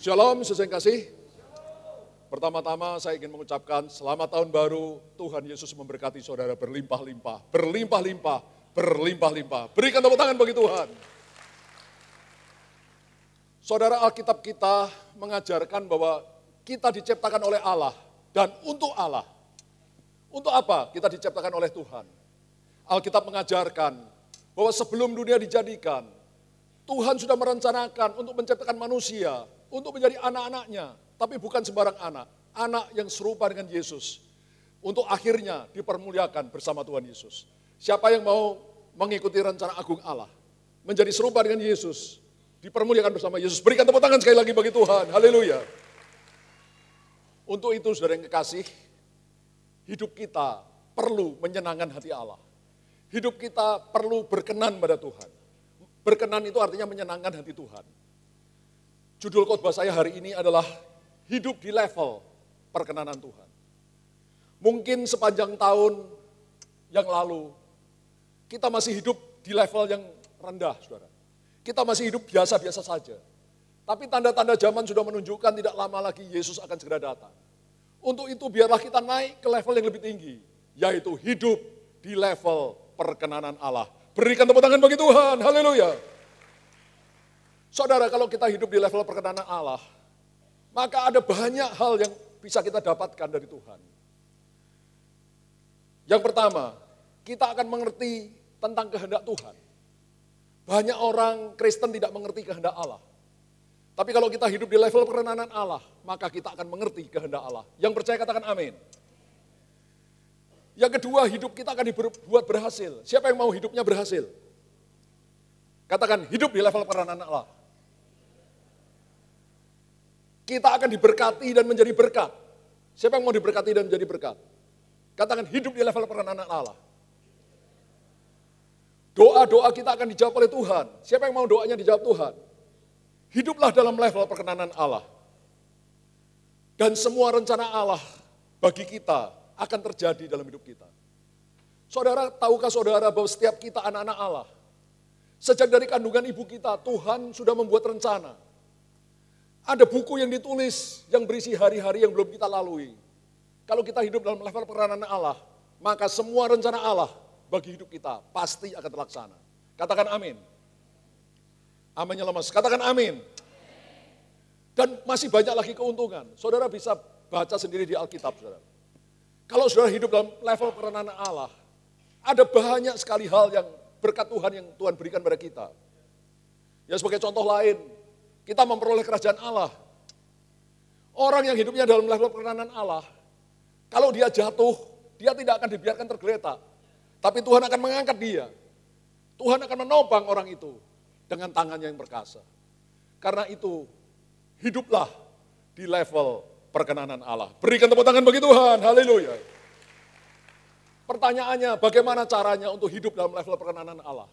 Shalom, saudara yang kasih. Pertama-tama saya ingin mengucapkan selamat tahun baru. Tuhan Yesus memberkati saudara berlimpah-limpah, berlimpah-limpah, berlimpah-limpah. Berikan tepuk tangan bagi Tuhan. Saudara, Alkitab kita mengajarkan bahwa kita diciptakan oleh Allah dan untuk Allah. Untuk apa kita diciptakan oleh Tuhan? Alkitab mengajarkan bahwa sebelum dunia dijadikan, Tuhan sudah merencanakan untuk menciptakan manusia, untuk menjadi anak-anaknya. Tapi bukan sembarang anak, anak yang serupa dengan Yesus. Untuk akhirnya dipermuliakan bersama Tuhan Yesus. Siapa yang mau mengikuti rencana agung Allah, menjadi serupa dengan Yesus, dipermuliakan bersama Yesus. Berikan tepuk tangan sekali lagi bagi Tuhan, haleluya. Untuk itu saudara yang kekasih, hidup kita perlu menyenangkan hati Allah. Hidup kita perlu berkenan pada Tuhan. Berkenan itu artinya menyenangkan hati Tuhan. Judul khotbah saya hari ini adalah hidup di level perkenanan Tuhan. Mungkin sepanjang tahun yang lalu, kita masih hidup di level yang rendah, saudara. Kita masih hidup biasa-biasa saja. Tapi tanda-tanda zaman sudah menunjukkan tidak lama lagi Yesus akan segera datang. Untuk itu biarlah kita naik ke level yang lebih tinggi, yaitu hidup di level perkenanan Allah. Berikan tepuk tangan bagi Tuhan, haleluya. Saudara, kalau kita hidup di level perkenanan Allah, maka ada banyak hal yang bisa kita dapatkan dari Tuhan. Yang pertama, kita akan mengerti tentang kehendak Tuhan. Banyak orang Kristen tidak mengerti kehendak Allah. Tapi kalau kita hidup di level perkenanan Allah, maka kita akan mengerti kehendak Allah. Yang percaya katakan amin. Yang kedua, hidup kita akan dibuat berhasil. Siapa yang mau hidupnya berhasil? Katakan hidup di level perkenanan Allah. Kita akan diberkati dan menjadi berkat. Siapa yang mau diberkati dan menjadi berkat? Katakan hidup di level perkenanan Allah. Doa-doa kita akan dijawab oleh Tuhan. Siapa yang mau doanya dijawab Tuhan? Hiduplah dalam level perkenanan Allah. Dan semua rencana Allah bagi kita akan terjadi dalam hidup kita. Saudara, tahukah saudara bahwa setiap kita anak-anak Allah? Sejak dari kandungan ibu kita, Tuhan sudah membuat rencana. Ada buku yang ditulis yang berisi hari-hari yang belum kita lalui. Kalau kita hidup dalam level peranan Allah, maka semua rencana Allah bagi hidup kita pasti akan terlaksana. Katakan amin. Aminnya lemas, katakan amin. Dan masih banyak lagi keuntungan. Saudara bisa baca sendiri di Alkitab, saudara. Kalau saudara hidup dalam level peranan Allah, ada banyak sekali hal yang berkat Tuhan yang Tuhan berikan pada kita. Ya sebagai contoh lain, kita memperoleh kerajaan Allah. Orang yang hidupnya dalam level perkenanan Allah, kalau dia jatuh, dia tidak akan dibiarkan tergeletak. Tapi Tuhan akan mengangkat dia. Tuhan akan menopang orang itu dengan tangannya yang perkasa. Karena itu, hiduplah di level perkenanan Allah. Berikan tepuk tangan bagi Tuhan, haleluya. Pertanyaannya, bagaimana caranya untuk hidup dalam level perkenanan Allah?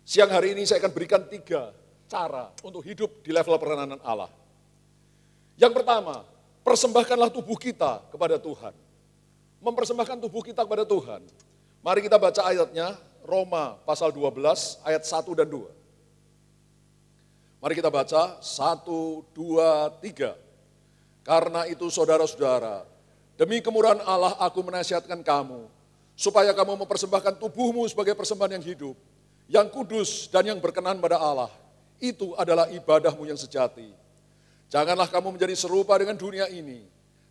Siang hari ini saya akan berikan 3 cara untuk hidup di level perkenanan Allah. Yang pertama, persembahkanlah tubuh kita kepada Tuhan. Mempersembahkan tubuh kita kepada Tuhan. Mari kita baca ayatnya, Roma pasal 12 ayat 1 dan 2. Mari kita baca 1, 2, 3. Karena itu saudara-saudara, demi kemurahan Allah aku menasihatkan kamu, supaya kamu mempersembahkan tubuhmu sebagai persembahan yang hidup, yang kudus dan yang berkenan pada Allah. Itu adalah ibadahmu yang sejati. Janganlah kamu menjadi serupa dengan dunia ini,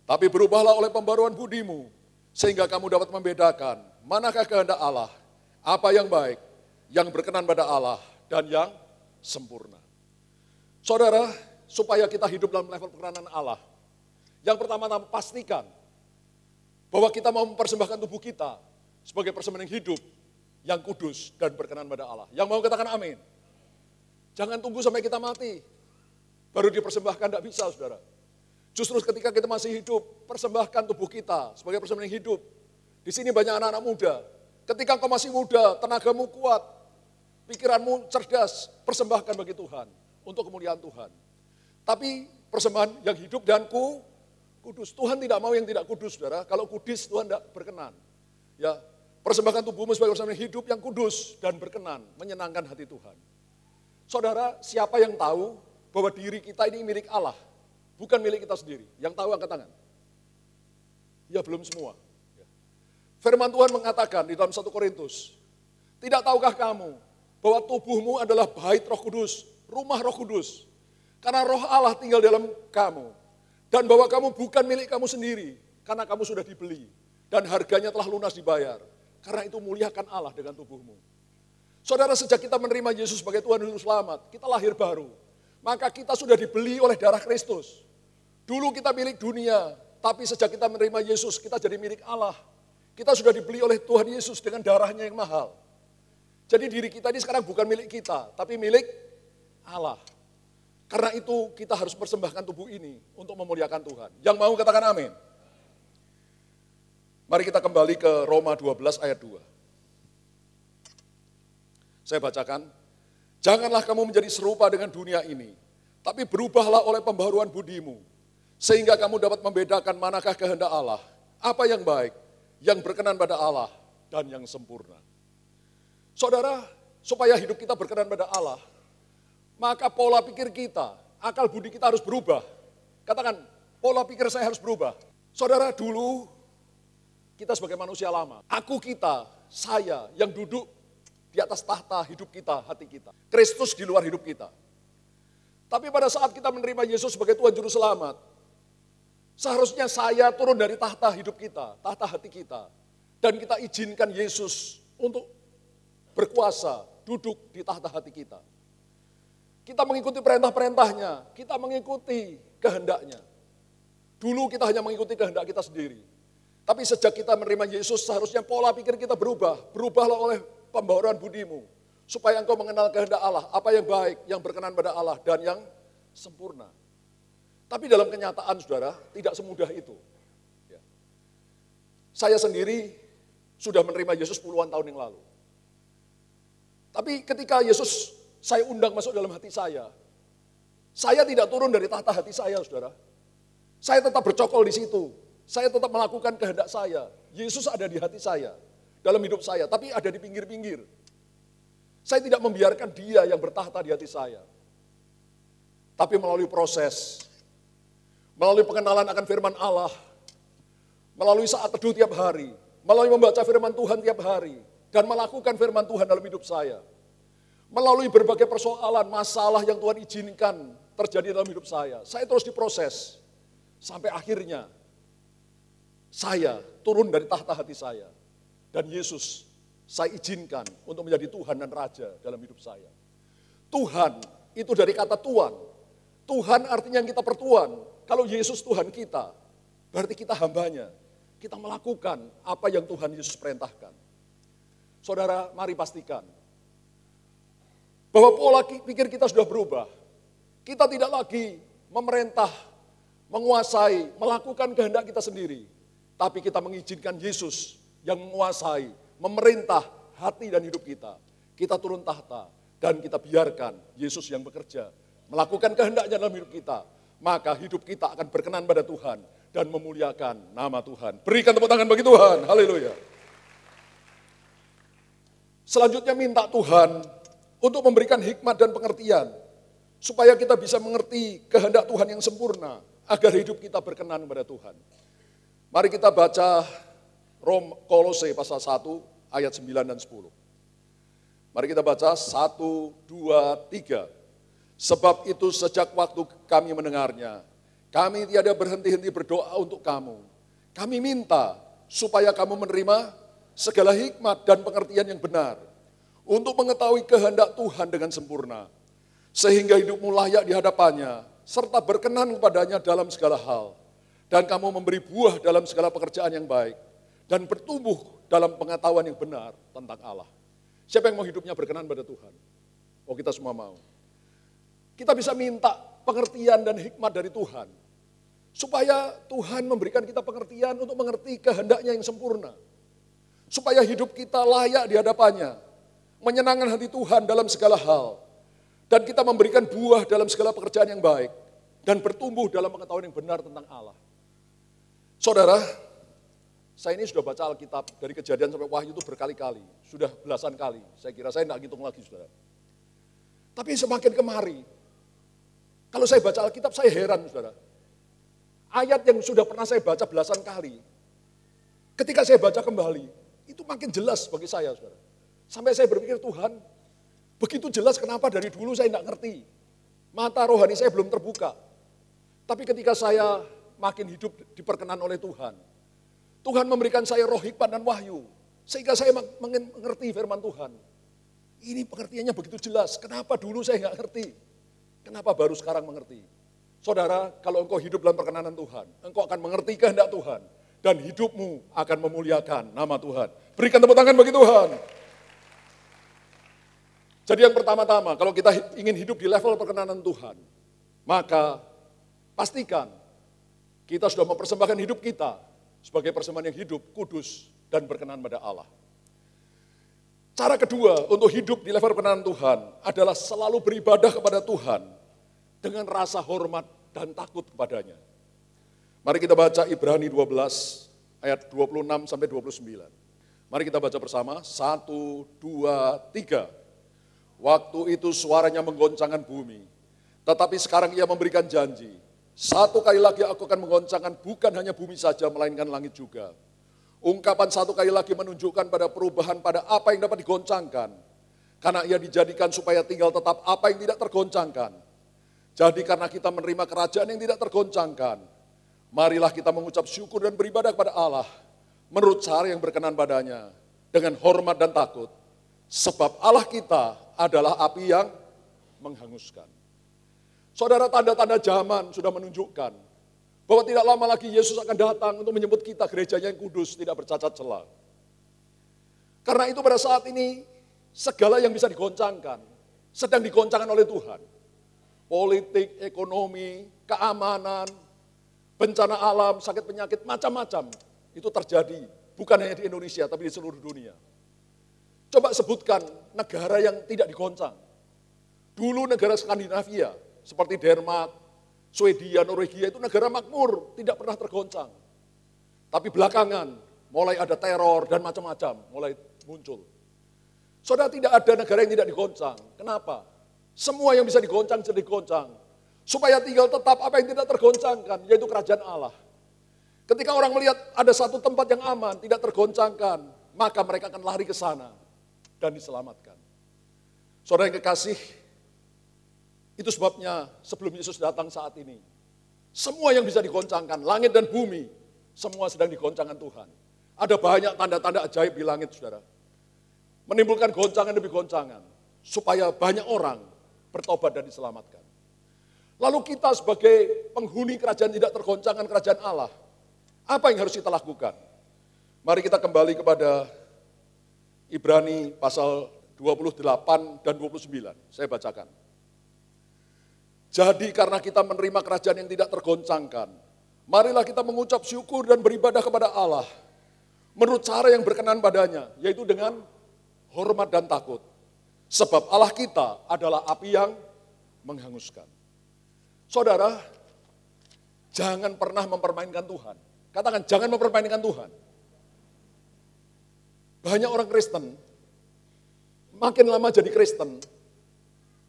tapi berubahlah oleh pembaruan budimu, sehingga kamu dapat membedakan manakah kehendak Allah, apa yang baik, yang berkenan pada Allah, dan yang sempurna. Saudara, supaya kita hidup dalam level perkenanan Allah, yang pertama-tama pastikan bahwa kita mau mempersembahkan tubuh kita sebagai persembahan yang hidup, yang kudus dan berkenan pada Allah. Yang mau katakan amin. Jangan tunggu sampai kita mati, baru dipersembahkan, tidak bisa saudara. Justru ketika kita masih hidup, persembahkan tubuh kita sebagai persembahan yang hidup. Di sini banyak anak-anak muda. Ketika kau masih muda, tenagamu kuat, pikiranmu cerdas, persembahkan bagi Tuhan, untuk kemuliaan Tuhan. Tapi persembahan yang hidup dan kudus. Tuhan tidak mau yang tidak kudus, saudara. Kalau kudus, Tuhan tidak berkenan. Ya, persembahkan tubuhmu sebagai persembahan yang hidup yang kudus dan berkenan, menyenangkan hati Tuhan. Saudara, siapa yang tahu bahwa diri kita ini milik Allah, bukan milik kita sendiri? Yang tahu angkat tangan. Ya belum semua. Firman Tuhan mengatakan di dalam 1 Korintus, tidak tahukah kamu bahwa tubuhmu adalah bait Roh Kudus, rumah Roh Kudus, karena Roh Allah tinggal dalam kamu, dan bahwa kamu bukan milik kamu sendiri, karena kamu sudah dibeli, dan harganya telah lunas dibayar. Karena itu muliakan Allah dengan tubuhmu. Saudara, sejak kita menerima Yesus sebagai Tuhan dan Juru Selamat, kita lahir baru. Maka kita sudah dibeli oleh darah Kristus. Dulu kita milik dunia, tapi sejak kita menerima Yesus, kita jadi milik Allah. Kita sudah dibeli oleh Tuhan Yesus dengan darahnya yang mahal. Jadi diri kita ini sekarang bukan milik kita, tapi milik Allah. Karena itu kita harus persembahkan tubuh ini untuk memuliakan Tuhan. Yang mau katakan amin. Mari kita kembali ke Roma 12 ayat 2. Saya bacakan. Janganlah kamu menjadi serupa dengan dunia ini, tapi berubahlah oleh pembaharuan budimu, sehingga kamu dapat membedakan manakah kehendak Allah, apa yang baik, yang berkenan pada Allah, dan yang sempurna. Saudara, supaya hidup kita berkenan pada Allah, maka pola pikir kita, akal budi kita harus berubah. Katakan, pola pikir saya harus berubah. Saudara, dulu kita sebagai manusia lama, kita, saya yang duduk di atas tahta hidup kita, hati kita. Kristus di luar hidup kita. Tapi pada saat kita menerima Yesus sebagai Tuhan Juru Selamat, seharusnya saya turun dari tahta hidup kita, tahta hati kita. Dan kita izinkan Yesus untuk berkuasa, duduk di tahta hati kita. Kita mengikuti perintah-perintahnya, kita mengikuti kehendaknya. Dulu kita hanya mengikuti kehendak kita sendiri. Tapi sejak kita menerima Yesus, seharusnya pola pikir kita berubah. Berubahlah oleh pembaharuan budimu, supaya engkau mengenal kehendak Allah, apa yang baik, yang berkenan pada Allah, dan yang sempurna. Tapi dalam kenyataan, saudara, tidak semudah itu. Ya. Saya sendiri sudah menerima Yesus puluhan tahun yang lalu. Tapi ketika Yesus saya undang masuk dalam hati saya tidak turun dari tahta hati saya, saudara. Saya tetap bercokol di situ. Saya tetap melakukan kehendak saya. Yesus ada di hati saya. Dalam hidup saya, tapi ada di pinggir-pinggir. Saya tidak membiarkan dia yang bertahta di hati saya. Tapi melalui proses, melalui pengenalan akan firman Allah, melalui saat teduh tiap hari, melalui membaca firman Tuhan tiap hari, dan melakukan firman Tuhan dalam hidup saya. Melalui berbagai persoalan, masalah yang Tuhan izinkan terjadi dalam hidup saya terus diproses. Sampai akhirnya, saya turun dari tahta hati saya. Dan Yesus saya izinkan untuk menjadi Tuhan dan Raja dalam hidup saya. Tuhan itu dari kata Tuhan. Tuhan artinya yang kita pertuan. Kalau Yesus Tuhan kita, berarti kita hambanya. Kita melakukan apa yang Tuhan Yesus perintahkan. Saudara, mari pastikan bahwa pola pikir kita sudah berubah. Kita tidak lagi memerintah, menguasai, melakukan kehendak kita sendiri. Tapi kita mengizinkan Yesus yang menguasai, memerintah hati dan hidup kita. Kita turun tahta dan kita biarkan Yesus yang bekerja, melakukan kehendaknya dalam hidup kita. Maka hidup kita akan berkenan pada Tuhan dan memuliakan nama Tuhan. Berikan tepuk tangan bagi Tuhan, haleluya. Selanjutnya minta Tuhan untuk memberikan hikmat dan pengertian, supaya kita bisa mengerti kehendak Tuhan yang sempurna, agar hidup kita berkenan kepada Tuhan. Mari kita baca Kolose pasal 1 ayat 9 dan 10. Mari kita baca 1, 2, 3. Sebab itu sejak waktu kami mendengarnya, kami tiada berhenti-henti berdoa untuk kamu. Kami minta supaya kamu menerima segala hikmat dan pengertian yang benar, untuk mengetahui kehendak Tuhan dengan sempurna, sehingga hidupmu layak di hadapannya, serta berkenan kepadanya dalam segala hal, dan kamu memberi buah dalam segala pekerjaan yang baik, dan bertumbuh dalam pengetahuan yang benar tentang Allah. Siapa yang mau hidupnya berkenan pada Tuhan? Oh, kita semua mau. Kita bisa minta pengertian dan hikmat dari Tuhan, supaya Tuhan memberikan kita pengertian untuk mengerti kehendaknya yang sempurna. Supaya hidup kita layak di hadapannya, menyenangkan hati Tuhan dalam segala hal, dan kita memberikan buah dalam segala pekerjaan yang baik, dan bertumbuh dalam pengetahuan yang benar tentang Allah. Saudara, saya ini sudah baca Alkitab dari Kejadian sampai Wahyu itu berkali-kali, sudah belasan kali. Saya kira saya tidak hitung lagi, saudara. Tapi semakin kemari, Kalau saya baca Alkitab, saya heran, saudara. Ayat yang sudah pernah saya baca belasan kali, ketika saya baca kembali, itu makin jelas bagi saya, saudara. Sampai saya berpikir, Tuhan, begitu jelas kenapa dari dulu saya tidak ngerti. Mata rohani saya belum terbuka. Tapi ketika saya makin hidup diperkenan oleh Tuhan, Tuhan memberikan saya roh hikmat dan wahyu, sehingga saya mengerti firman Tuhan. Ini pengertiannya begitu jelas, kenapa dulu saya nggak ngerti? Kenapa baru sekarang mengerti? Saudara, kalau engkau hidup dalam perkenanan Tuhan, engkau akan mengerti kehendak Tuhan, dan hidupmu akan memuliakan nama Tuhan. Berikan tepuk tangan bagi Tuhan. Jadi yang pertama-tama, kalau kita ingin hidup di level perkenanan Tuhan, maka pastikan kita sudah mempersembahkan hidup kita sebagai persembahan yang hidup, kudus, dan berkenan pada Allah. Cara kedua untuk hidup di level perkenanan Tuhan adalah selalu beribadah kepada Tuhan dengan rasa hormat dan takut kepadanya. Mari kita baca Ibrani 12 ayat 26 sampai 29. Mari kita baca bersama, 1, 2, 3. Waktu itu suaranya menggoncangkan bumi, tetapi sekarang ia memberikan janji. Satu kali lagi aku akan menggoncangkan bukan hanya bumi saja, melainkan langit juga. Ungkapan satu kali lagi menunjukkan pada perubahan pada apa yang dapat digoncangkan. Karena ia dijadikan supaya tinggal tetap apa yang tidak tergoncangkan. Jadi karena kita menerima kerajaan yang tidak tergoncangkan, marilah kita mengucap syukur dan beribadah kepada Allah menurut cara yang berkenan padanya, dengan hormat dan takut. Sebab Allah kita adalah api yang menghanguskan. Saudara, tanda-tanda zaman sudah menunjukkan bahwa tidak lama lagi Yesus akan datang untuk menyebut kita gerejanya yang kudus, tidak bercacat celah. Karena itu pada saat ini segala yang bisa digoncangkan sedang digoncangkan oleh Tuhan. Politik, ekonomi, keamanan, bencana alam, sakit penyakit, macam-macam itu terjadi. Bukan hanya di Indonesia tapi di seluruh dunia. Coba sebutkan negara yang tidak digoncang. Dulu negara Skandinavia, seperti Denmark, Swedia, Norwegia, itu negara makmur, tidak pernah tergoncang. Tapi belakangan, mulai ada teror dan macam-macam, mulai muncul. Saudara, tidak ada negara yang tidak digoncang. Kenapa? Semua yang bisa digoncang, jadi digoncang. Supaya tinggal tetap apa yang tidak tergoncangkan, yaitu kerajaan Allah. Ketika orang melihat ada satu tempat yang aman, tidak tergoncangkan, maka mereka akan lari ke sana dan diselamatkan. Saudara yang kekasih, itu sebabnya sebelum Yesus datang saat ini, semua yang bisa digoncangkan, langit dan bumi, semua sedang digoncangkan Tuhan. Ada banyak tanda-tanda ajaib di langit, saudara. Menimbulkan goncangan demi goncangan, supaya banyak orang bertobat dan diselamatkan. Lalu kita sebagai penghuni kerajaan tidak tergoncangkan kerajaan Allah, apa yang harus kita lakukan? Mari kita kembali kepada Ibrani pasal 28 dan 29, saya bacakan. Jadi karena kita menerima kerajaan yang tidak tergoncangkan, marilah kita mengucap syukur dan beribadah kepada Allah menurut cara yang berkenan padanya, yaitu dengan hormat dan takut. Sebab Allah kita adalah api yang menghanguskan. Saudara, jangan pernah mempermainkan Tuhan. Katakan, jangan mempermainkan Tuhan. Banyak orang Kristen, makin lama jadi Kristen,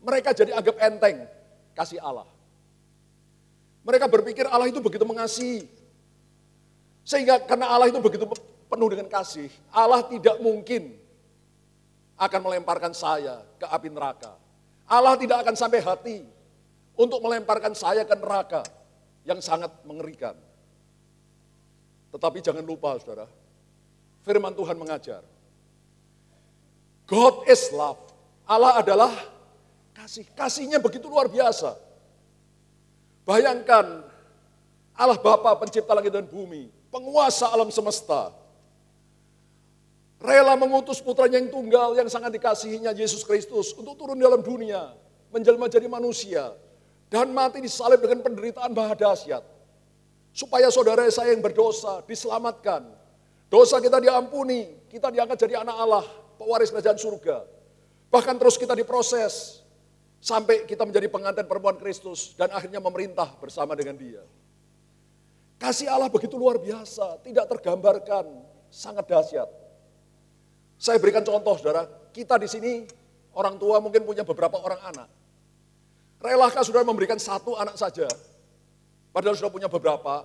mereka jadi anggap enteng kasih Allah. Mereka berpikir Allah itu begitu mengasihi. Sehingga karena Allah itu begitu penuh dengan kasih, Allah tidak mungkin akan melemparkan saya ke api neraka. Allah tidak akan sampai hati untuk melemparkan saya ke neraka yang sangat mengerikan. Tetapi jangan lupa, saudara, firman Tuhan mengajar, God is love. Allah adalah kasih. Kasihnya begitu luar biasa. Bayangkan, Allah Bapa pencipta langit dan bumi, penguasa alam semesta, rela mengutus putranya yang tunggal yang sangat dikasihinya, Yesus Kristus, untuk turun dalam dunia, menjelma jadi manusia, dan mati disalib dengan penderitaan maha dahsyat. Supaya saudara saya yang berdosa diselamatkan. Dosa kita diampuni, kita diangkat jadi anak Allah, pewaris kerajaan surga. Bahkan terus kita diproses, sampai kita menjadi pengantin perempuan Kristus, dan akhirnya memerintah bersama dengan Dia. Kasih Allah begitu luar biasa, tidak tergambarkan, sangat dahsyat. Saya berikan contoh, saudara. Kita di sini, orang tua mungkin punya beberapa orang anak. Relakah saudara memberikan satu anak saja, padahal sudah punya beberapa?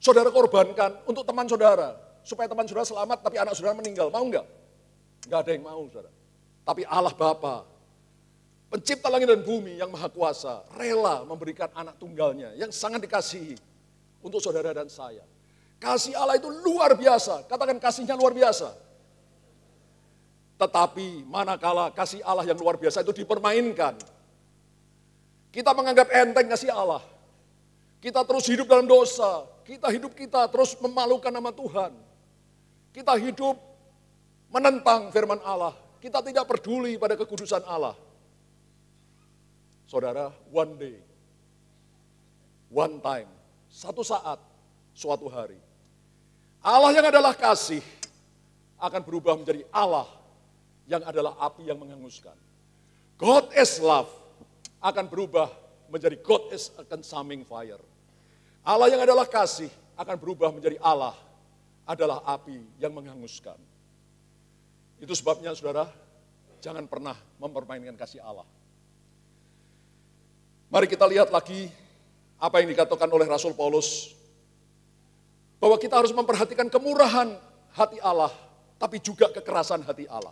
Saudara korbankan untuk teman saudara, supaya teman saudara selamat tapi anak saudara meninggal. Mau enggak? Enggak ada yang mau saudara. Tapi Allah Bapa, pencipta langit dan bumi yang maha kuasa, rela memberikan anak tunggalnya yang sangat dikasihi untuk saudara dan saya. Kasih Allah itu luar biasa, katakan kasihnya luar biasa. Tetapi manakala kasih Allah yang luar biasa itu dipermainkan, kita menganggap enteng kasih Allah. Kita terus hidup dalam dosa, kita terus memalukan nama Tuhan. Kita hidup menentang firman Allah, kita tidak peduli pada kekudusan Allah. Saudara, one day, one time, satu saat, suatu hari, Allah yang adalah kasih akan berubah menjadi Allah yang adalah api yang menghanguskan. God is love akan berubah menjadi God is a consuming fire. Allah yang adalah kasih akan berubah menjadi Allah adalah api yang menghanguskan. Itu sebabnya saudara, jangan pernah mempermainkan kasih Allah. Mari kita lihat lagi apa yang dikatakan oleh Rasul Paulus, bahwa kita harus memperhatikan kemurahan hati Allah, tapi juga kekerasan hati Allah.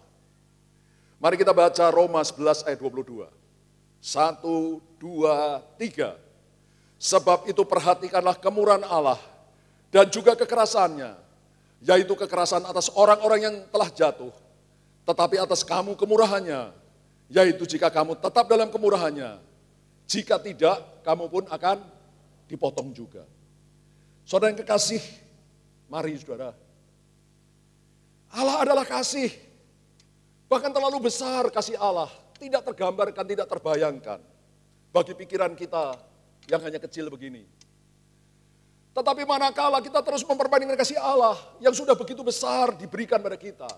Mari kita baca Roma 11 ayat 22. 1, 2, 3. Sebab itu perhatikanlah kemurahan Allah dan juga kekerasannya, yaitu kekerasan atas orang-orang yang telah jatuh, tetapi atas kamu kemurahannya, yaitu jika kamu tetap dalam kemurahannya, jika tidak kamu pun akan dipotong juga. Saudara yang kekasih, mari saudara, Allah adalah kasih, bahkan terlalu besar kasih Allah, tidak tergambarkan, tidak terbayangkan bagi pikiran kita yang hanya kecil begini. Tetapi manakala kita terus memperbandingkan kasih Allah yang sudah begitu besar diberikan pada kita,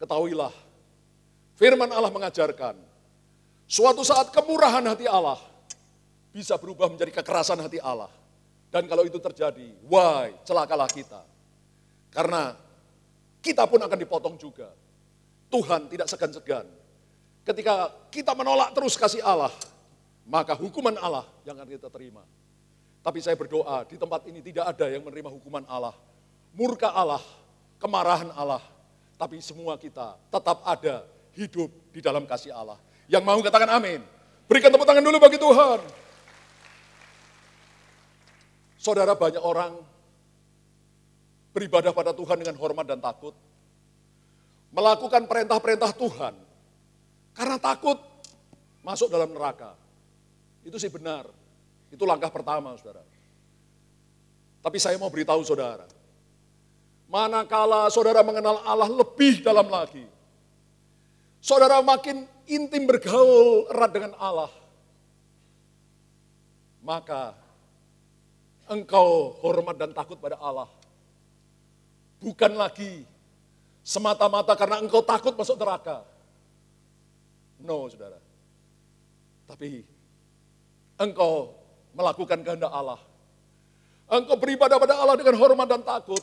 ketahuilah, firman Allah mengajarkan, suatu saat kemurahan hati Allah bisa berubah menjadi kekerasan hati Allah. Dan kalau itu terjadi, celakalah kita. Karena kita pun akan dipotong juga. Tuhan tidak segan-segan. Ketika kita menolak terus kasih Allah, maka hukuman Allah yang akan kita terima. Tapi saya berdoa, di tempat ini tidak ada yang menerima hukuman Allah, murka Allah, kemarahan Allah. Tapi semua kita tetap ada hidup di dalam kasih Allah. Yang mau katakan amin. Berikan tepuk tangan dulu bagi Tuhan. Saudara, banyak orang beribadah pada Tuhan dengan hormat dan takut. Melakukan perintah-perintah Tuhan. Karena takut masuk dalam neraka. Itu sih benar. Itu langkah pertama, saudara. Tapi saya mau beritahu saudara. Manakala saudara mengenal Allah lebih dalam lagi. Saudara makin intim bergaul erat dengan Allah. Maka engkau hormat dan takut pada Allah. Bukan lagi semata-mata karena engkau takut masuk neraka. No, saudara. Tapi engkau melakukan kehendak Allah. Engkau beribadah pada Allah dengan hormat dan takut.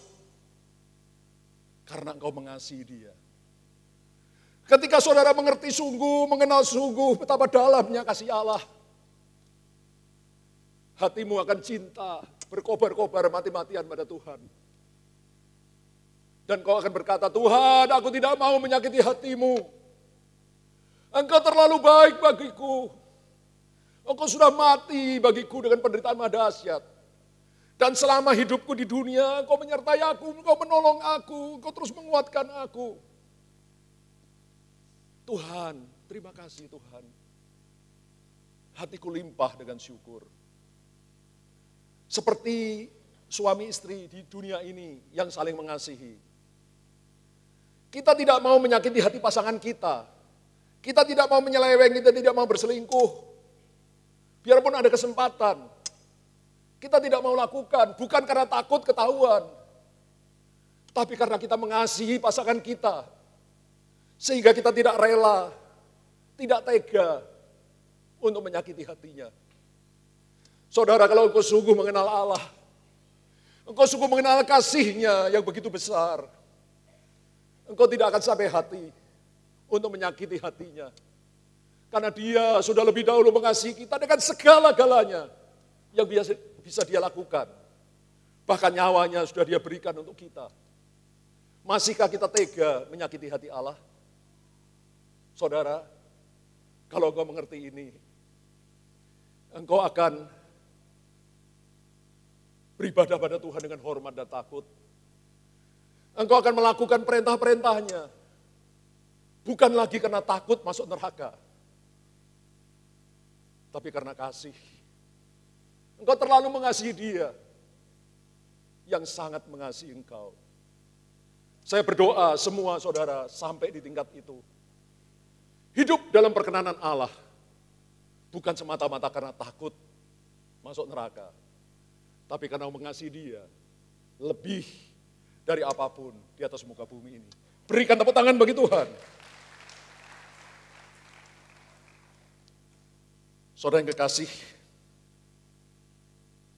Karena engkau mengasihi Dia. Ketika saudara mengerti sungguh, mengenal sungguh betapa dalamnya kasih Allah. Hatimu akan cinta, berkobar-kobar mati-matian pada Tuhan. Dan kau akan berkata, Tuhan, aku tidak mau menyakiti hatimu. Engkau terlalu baik bagiku. Engkau sudah mati bagiku dengan penderitaan dahsyat. Dan selama hidupku di dunia, Engkau menyertai aku, Engkau menolong aku, Engkau terus menguatkan aku. Tuhan, terima kasih Tuhan. Hatiku limpah dengan syukur. Seperti suami istri di dunia ini yang saling mengasihi. Kita tidak mau menyakiti hati pasangan kita. Kita tidak mau menyeleweng, kita tidak mau berselingkuh. Biarpun ada kesempatan. Kita tidak mau lakukan, bukan karena takut ketahuan. Tapi karena kita mengasihi pasangan kita. Sehingga kita tidak rela, tidak tega untuk menyakiti hatinya. Saudara, kalau engkau sungguh mengenal Allah, engkau sungguh mengenal kasih-Nya yang begitu besar, engkau tidak akan sampai hati untuk menyakiti hatinya. Karena dia sudah lebih dahulu mengasihi kita dengan segala-galanya yang bisa dia lakukan. Bahkan nyawanya sudah dia berikan untuk kita. Masihkah kita tega menyakiti hati Allah? Saudara, kalau engkau mengerti ini, engkau akan beribadah pada Tuhan dengan hormat dan takut. Engkau akan melakukan perintah-perintahnya. Bukan lagi karena takut masuk neraka. Tapi karena kasih. Engkau terlalu mengasihi dia yang sangat mengasihi engkau. Saya berdoa semua saudara sampai di tingkat itu. Hidup dalam perkenanan Allah. Bukan semata-mata karena takut masuk neraka. Tapi karena mengasihi dia lebih dari apapun di atas muka bumi ini. Berikan tepuk tangan bagi Tuhan. Saudara yang kekasih,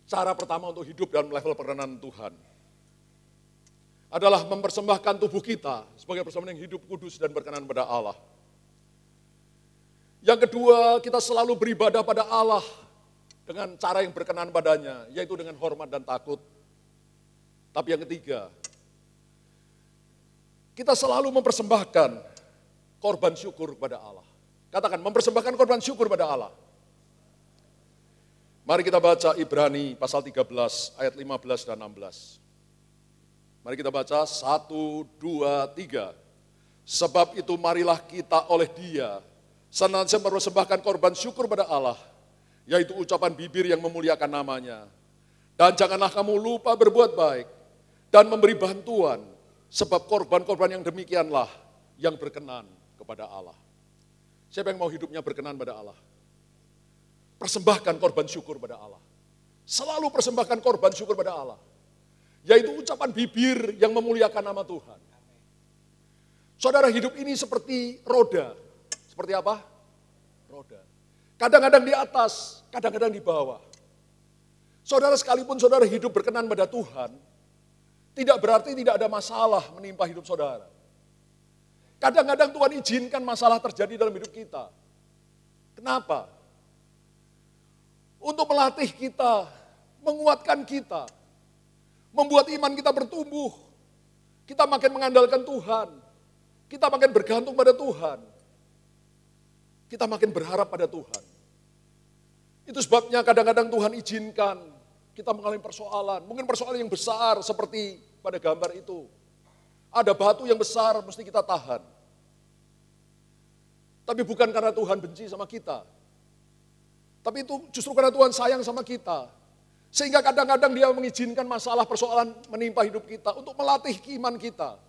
cara pertama untuk hidup dalam level perkenanan Tuhan adalah mempersembahkan tubuh kita sebagai persembahan yang hidup, kudus, dan berkenan pada Allah. Yang kedua, kita selalu beribadah pada Allah dengan cara yang berkenan padanya, yaitu dengan hormat dan takut. Tapi yang ketiga, kita selalu mempersembahkan korban syukur kepada Allah. Katakan, mempersembahkan korban syukur pada Allah. Mari kita baca Ibrani pasal 13 ayat 15 dan 16. Mari kita baca 1, 2, 3. Sebab itu marilah kita oleh dia senantiasa mempersembahkan korban syukur pada Allah, yaitu ucapan bibir yang memuliakan namanya. Dan janganlah kamu lupa berbuat baik dan memberi bantuan, sebab korban-korban yang demikianlah yang berkenan kepada Allah. Siapa yang mau hidupnya berkenan pada Allah? Persembahkan korban syukur pada Allah. Selalu persembahkan korban syukur pada Allah. Yaitu ucapan bibir yang memuliakan nama Tuhan. Saudara, hidup ini seperti roda. Seperti apa? Roda. Kadang-kadang di atas, kadang-kadang di bawah. Saudara, sekalipun saudara hidup berkenan pada Tuhan, tidak berarti tidak ada masalah menimpa hidup saudara. Kadang-kadang Tuhan izinkan masalah terjadi dalam hidup kita. Kenapa? Untuk melatih kita, menguatkan kita, membuat iman kita bertumbuh. Kita makin mengandalkan Tuhan, kita makin bergantung pada Tuhan, kita makin berharap pada Tuhan. Itu sebabnya kadang-kadang Tuhan izinkan kita mengalami persoalan, mungkin persoalan yang besar seperti pada gambar itu. Ada batu yang besar mesti kita tahan. Tapi bukan karena Tuhan benci sama kita. Tapi itu justru karena Tuhan sayang sama kita. Sehingga kadang-kadang dia mengizinkan masalah persoalan menimpa hidup kita untuk melatih iman kita.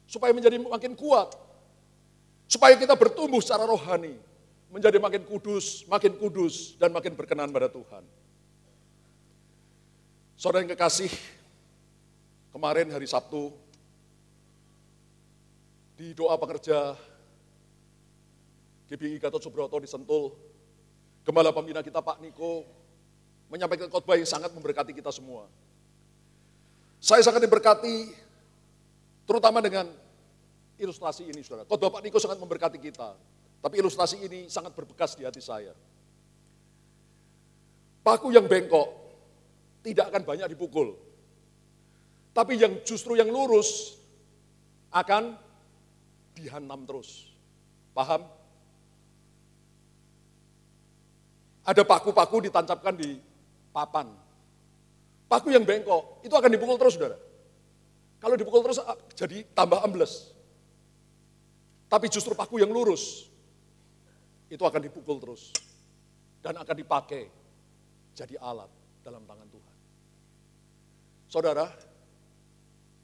Supaya menjadi makin kuat. Supaya kita bertumbuh secara rohani. Menjadi makin kudus, dan makin berkenan pada Tuhan. Saudara yang kekasih, kemarin hari Sabtu, di doa pekerja GBI Gatot Subroto di Sentul, Gembala Pembina kita Pak Niko menyampaikan khotbah yang sangat memberkati kita semua. Saya sangat diberkati, terutama dengan ilustrasi ini, saudara. Khotbah Pak Niko sangat memberkati kita, tapi ilustrasi ini sangat berbekas di hati saya. Paku yang bengkok tidak akan banyak dipukul, tapi yang justru yang lurus akan dihantam terus. Paham? Ada paku-paku ditancapkan di papan. Paku yang bengkok, itu akan dipukul terus, saudara. Kalau dipukul terus, jadi tambah ambles. Tapi justru paku yang lurus, itu akan dipukul terus. Dan akan dipakai jadi alat dalam tangan Tuhan. Saudara,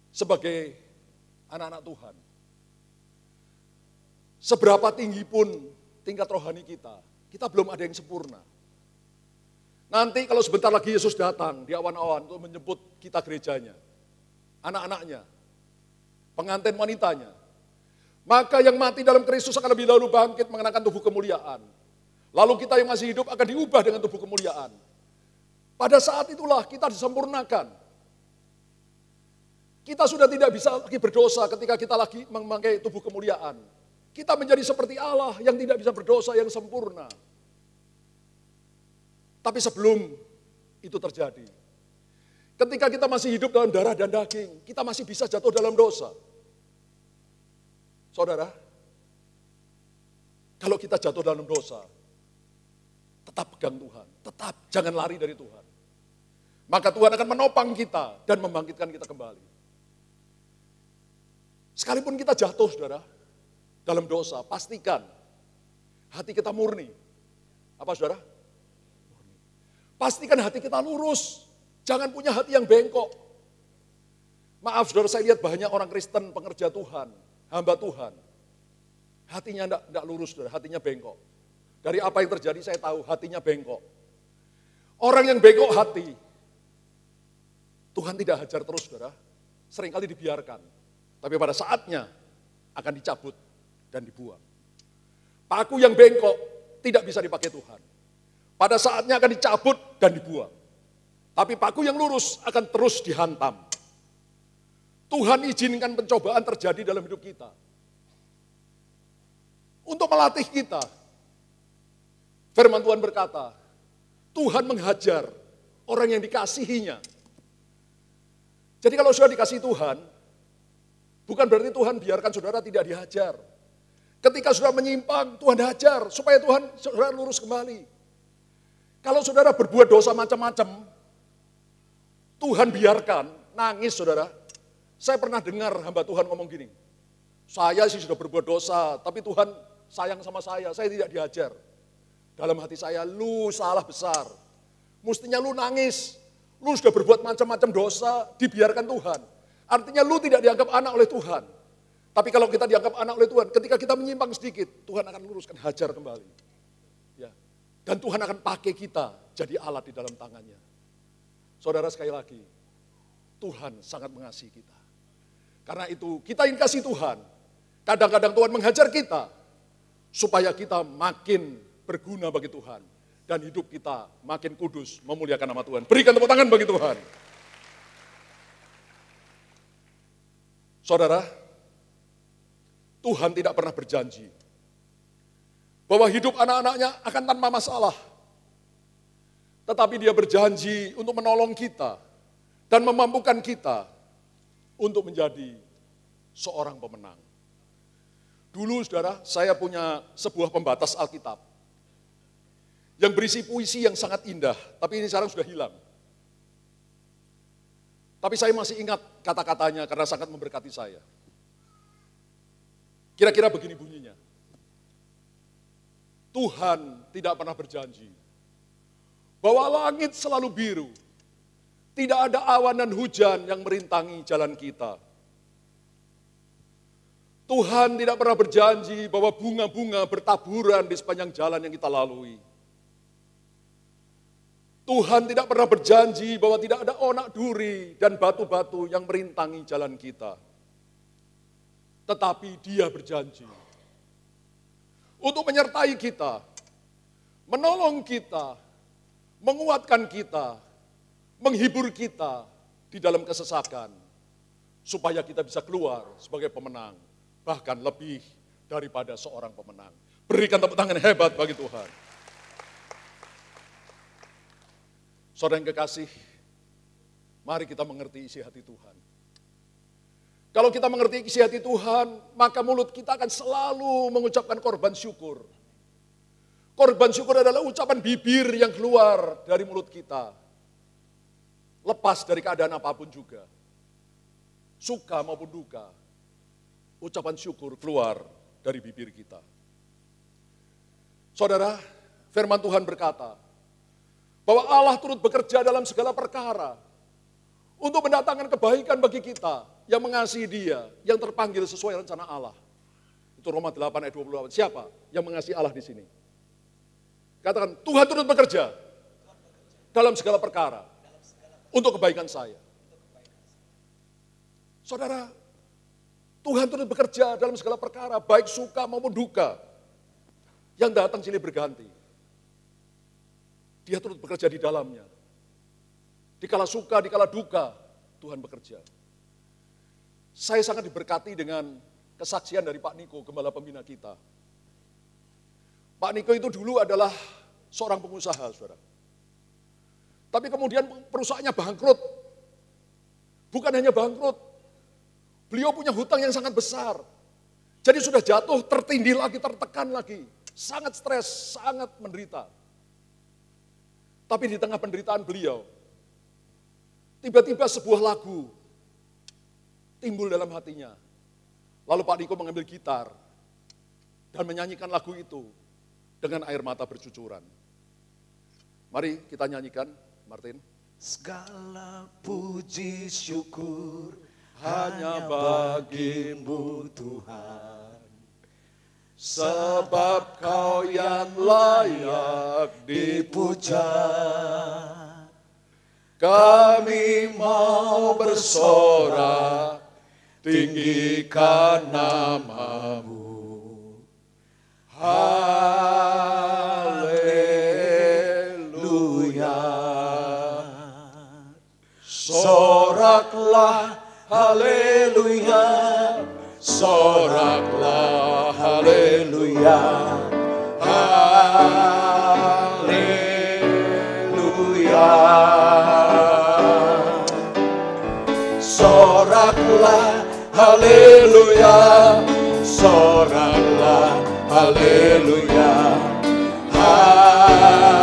sebagai anak-anak Tuhan, seberapa tinggi pun tingkat rohani kita belum ada yang sempurna. Nanti kalau sebentar lagi Yesus datang di awan-awan untuk menjemput kita gerejanya, anak-anaknya, pengantin wanitanya, maka yang mati dalam Kristus akan lebih dahulu bangkit mengenakan tubuh kemuliaan. Lalu kita yang masih hidup akan diubah dengan tubuh kemuliaan. Pada saat itulah kita disempurnakan. Kita sudah tidak bisa lagi berdosa ketika kita lagi memakai tubuh kemuliaan. Kita menjadi seperti Allah yang tidak bisa berdosa, yang sempurna. Tapi sebelum itu terjadi, ketika kita masih hidup dalam darah dan daging, kita masih bisa jatuh dalam dosa. Saudara, kalau kita jatuh dalam dosa, tetap pegang Tuhan, tetap jangan lari dari Tuhan. Maka Tuhan akan menopang kita dan membangkitkan kita kembali. Sekalipun kita jatuh, saudara, dalam dosa, pastikan hati kita murni. Apa, saudara? Murni. Pastikan hati kita lurus, jangan punya hati yang bengkok. Maaf, saudara, saya lihat banyak orang Kristen, pengerja Tuhan, hamba Tuhan. Hatinya tidak lurus, saudara, hatinya bengkok. Dari apa yang terjadi saya tahu, hatinya bengkok. Orang yang bengkok hati, Tuhan tidak hajar terus, saudara. Seringkali dibiarkan. Tapi pada saatnya akan dicabut dan dibuang. Paku yang bengkok tidak bisa dipakai Tuhan. Pada saatnya akan dicabut dan dibuang. Tapi paku yang lurus akan terus dihantam. Tuhan izinkan pencobaan terjadi dalam hidup kita. Untuk melatih kita. Firman Tuhan berkata, Tuhan menghajar orang yang dikasihinya. Jadi kalau sudah dikasih Tuhan, bukan berarti Tuhan biarkan saudara tidak dihajar. Ketika saudara menyimpang, Tuhan hajar supaya saudara lurus kembali. Kalau saudara berbuat dosa macam-macam, Tuhan biarkan, nangis saudara. Saya pernah dengar hamba Tuhan ngomong gini, saya sih sudah berbuat dosa, tapi Tuhan sayang sama saya tidak dihajar. Dalam hati saya, lu salah besar. Mestinya lu nangis, lu sudah berbuat macam-macam dosa, dibiarkan Tuhan. Artinya lu tidak dianggap anak oleh Tuhan. Tapi kalau kita dianggap anak oleh Tuhan, ketika kita menyimpang sedikit, Tuhan akan luruskan, hajar kembali. Ya. Dan Tuhan akan pakai kita jadi alat di dalam tangannya. Saudara, sekali lagi, Tuhan sangat mengasihi kita. Karena itu kita ingin kasih Tuhan. Kadang-kadang Tuhan menghajar kita supaya kita makin berguna bagi Tuhan. Dan hidup kita makin kudus, memuliakan nama Tuhan. Berikan tepuk tangan bagi Tuhan. Saudara, Tuhan tidak pernah berjanji bahwa hidup anak-anaknya akan tanpa masalah. Tetapi dia berjanji untuk menolong kita dan memampukan kita untuk menjadi seorang pemenang. Dulu saudara, saya punya sebuah pembatas Alkitab yang berisi puisi yang sangat indah, tapi ini sekarang sudah hilang. Tapi saya masih ingat kata-katanya karena sangat memberkati saya. Kira-kira begini bunyinya. Tuhan tidak pernah berjanji bahwa langit selalu biru, tidak ada awan dan hujan yang merintangi jalan kita. Tuhan tidak pernah berjanji bahwa bunga-bunga bertaburan di sepanjang jalan yang kita lalui. Tuhan tidak pernah berjanji bahwa tidak ada onak duri dan batu-batu yang merintangi jalan kita. Tetapi Dia berjanji untuk menyertai kita, menolong kita, menguatkan kita, menghibur kita di dalam kesesakan, supaya kita bisa keluar sebagai pemenang, bahkan lebih daripada seorang pemenang. Berikan tepuk tangan hebat bagi Tuhan. Saudara yang kekasih, mari kita mengerti isi hati Tuhan. Kalau kita mengerti isi hati Tuhan, maka mulut kita akan selalu mengucapkan korban syukur. Korban syukur adalah ucapan bibir yang keluar dari mulut kita. Lepas dari keadaan apapun juga. Suka maupun duka, ucapan syukur keluar dari bibir kita. Saudara, firman Tuhan berkata, bahwa Allah turut bekerja dalam segala perkara untuk mendatangkan kebaikan bagi kita yang mengasihi Dia, yang terpanggil sesuai rencana Allah. Itu Roma 8 ayat 28. Siapa yang mengasihi Allah di sini? Katakan, Tuhan turut bekerja dalam segala perkara untuk kebaikan saya. Saudara, Tuhan turut bekerja dalam segala perkara, baik suka maupun duka, yang datang silih berganti. Dia turut bekerja di dalamnya. Dikala suka, dikala duka, Tuhan bekerja. Saya sangat diberkati dengan kesaksian dari Pak Niko, gembala pembina kita. Pak Niko itu dulu adalah seorang pengusaha, saudara. Tapi kemudian perusahaannya bangkrut. Bukan hanya bangkrut, beliau punya hutang yang sangat besar. Jadi sudah jatuh, tertindih lagi, tertekan lagi. Sangat stres, sangat menderita. Tapi di tengah penderitaan beliau, tiba-tiba sebuah lagu timbul dalam hatinya. Lalu Pak Niko mengambil gitar dan menyanyikan lagu itu dengan air mata bercucuran. Mari kita nyanyikan, Martin. Segala puji syukur Hanya bagimu Tuhan, sebab Kau yang layak dipuja. Kami mau bersorak, tinggikan nama-Mu. Haleluya. Soraklah, haleluya. Soraklah, haleluya. Haleluya. Soraklah, haleluya. Soraklah, haleluya. Haleluya.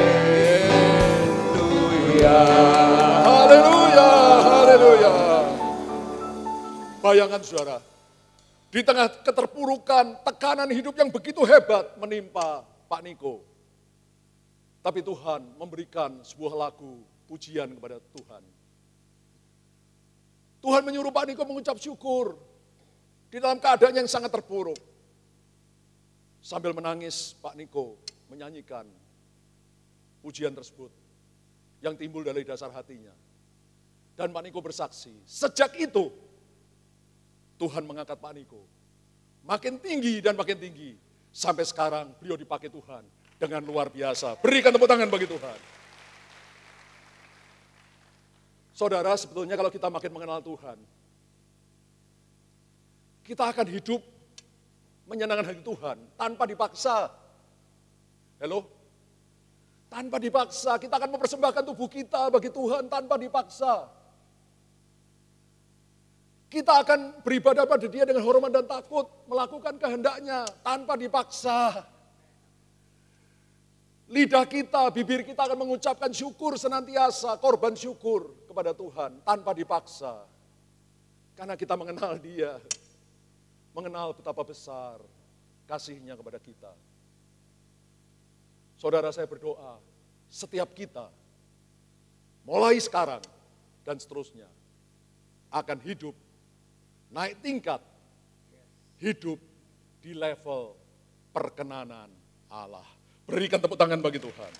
Haleluya. Haleluya. Haleluya. Haleluya. Bayangkan saudara, di tengah keterpurukan, tekanan hidup yang begitu hebat menimpa Pak Niko. Tapi Tuhan memberikan sebuah lagu pujian kepada Tuhan. Tuhan menyuruh Pak Niko mengucap syukur di dalam keadaan yang sangat terpuruk. Sambil menangis, Pak Niko menyanyikan pujian tersebut yang timbul dari dasar hatinya. Dan Pak Niko bersaksi, sejak itu Tuhan mengangkat Pak Niko makin tinggi dan makin tinggi. Sampai sekarang beliau dipakai Tuhan dengan luar biasa. Berikan tepuk tangan bagi Tuhan. Saudara, sebetulnya kalau kita makin mengenal Tuhan, kita akan hidup menyenangkan hati Tuhan tanpa dipaksa. Halo? Tanpa dipaksa, kita akan mempersembahkan tubuh kita bagi Tuhan tanpa dipaksa. Kita akan beribadah pada Dia dengan hormat dan takut, melakukan kehendaknya tanpa dipaksa. Lidah kita, bibir kita akan mengucapkan syukur senantiasa, korban syukur kepada Tuhan tanpa dipaksa. Karena kita mengenal Dia, mengenal betapa besar kasih-Nya kepada kita. Saudara, saya berdoa, setiap kita, mulai sekarang dan seterusnya, akan hidup naik tingkat, hidup di level perkenanan Allah. Berikan tepuk tangan bagi Tuhan.